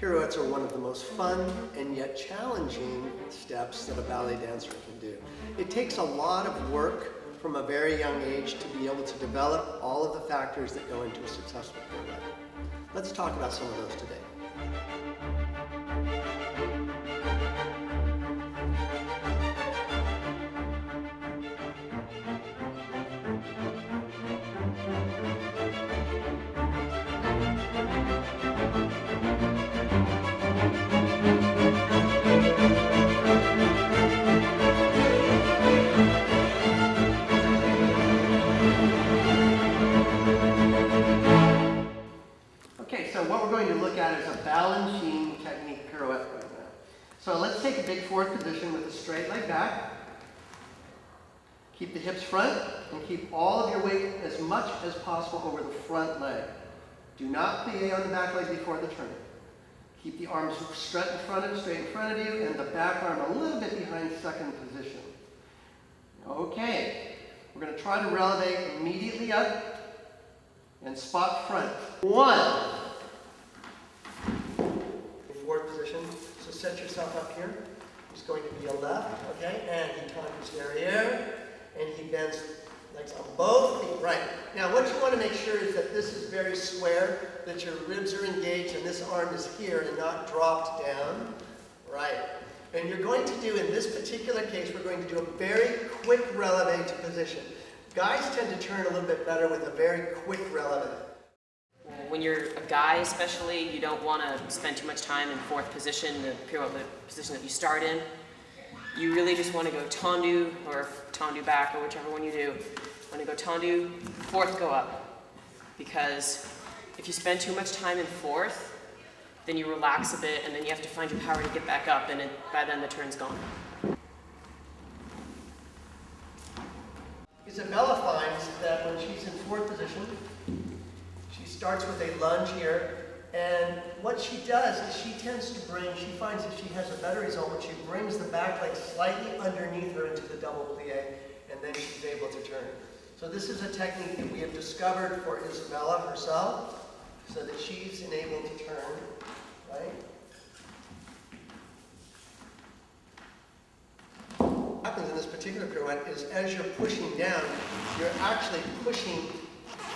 Pirouettes are one of the most fun and yet challenging steps that a ballet dancer can do. It takes a lot of work from a very young age to be able to develop all of the factors that go into a successful pirouette. Let's talk about some of those today. Okay, so what we're going to look at is a balancing technique pirouette right now. So let's take a big fourth position with a straight leg back. Keep the hips front and keep all of your weight as much as possible over the front leg. Do not plie on the back leg before the turn. Keep the arms straight in front of you and the back arm a little bit behind second position. Okay, we're going to try to releve immediately up and spot front. 1. Fourth position. So set yourself up here. It's going to be a left, okay? And he conquers derriere, and he bends legs on both feet. Right. Now what you want to make sure is that this is very square, that your ribs are engaged and this arm is here and not dropped down. Right. And you're going to do, in this particular case, we're going to do a very quick releve to position. Guys tend to turn a little bit better with a very quick releve. When you're a guy especially, you don't want to spend too much time in fourth position, the pirouette position that you start in. You really just want to go tendu or tendu back or whichever one you do. Want to go tendu, fourth go up. Because if you spend too much time in fourth, then you relax a bit and then you have to find your power to get back up, and by then the turn's gone. Isabella finds that when she's in fourth position, she starts with a lunge here, and what she does is she finds that she has a better result when she brings the back leg slightly underneath her into the double plie, and then she's able to turn. So this is a technique that we have discovered for Isabella herself, so that she's enabled to turn, right? What happens in this particular pirouette is as you're pushing down, you're actually pushing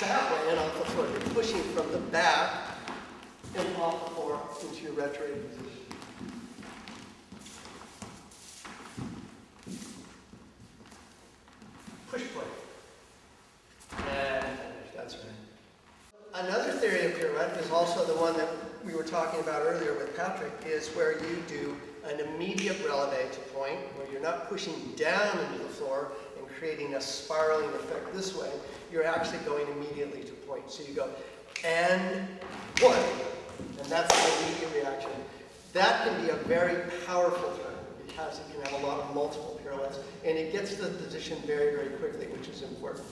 that way and off the floor. You're pushing from the back and off the floor into your retrograde position. Push play. And finish. That's right. Another theory of pirouette is also the one that we were talking about earlier with Patrick, is where you do an immediate releve to point, where you're not pushing down into the floor and creating a spiraling effect this way. You're actually going immediately to point. So you go, and 1. And that's the immediate reaction. That can be a very powerful turn because it can have a lot of multiple pirouettes, and it gets to the position very, very quickly, which is important.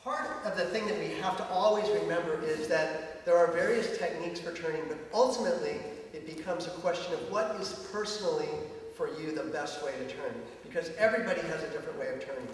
Part of the thing that we have to always remember is that there are various techniques for turning, but ultimately it becomes a question of what is personally for you the best way to turn, because everybody has a different way of turning.